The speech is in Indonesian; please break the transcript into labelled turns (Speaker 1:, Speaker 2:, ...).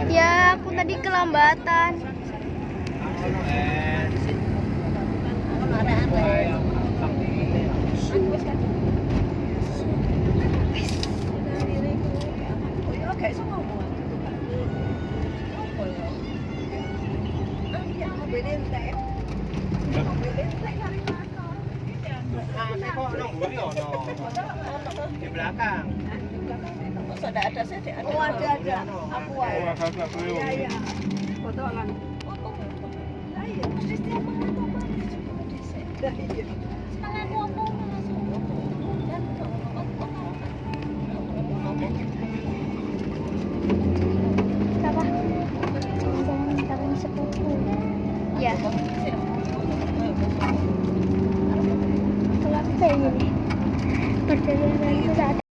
Speaker 1: Ya, aku tadi kelambatan.
Speaker 2: Di belakang.
Speaker 3: Sudah ada sih, ada.
Speaker 4: Oh, ada. Aku
Speaker 2: Oh, kakak belum.
Speaker 4: Iya. Fotolan.
Speaker 3: Iya, mesti setiap malam apa?
Speaker 4: Iya.
Speaker 3: Semangat apa?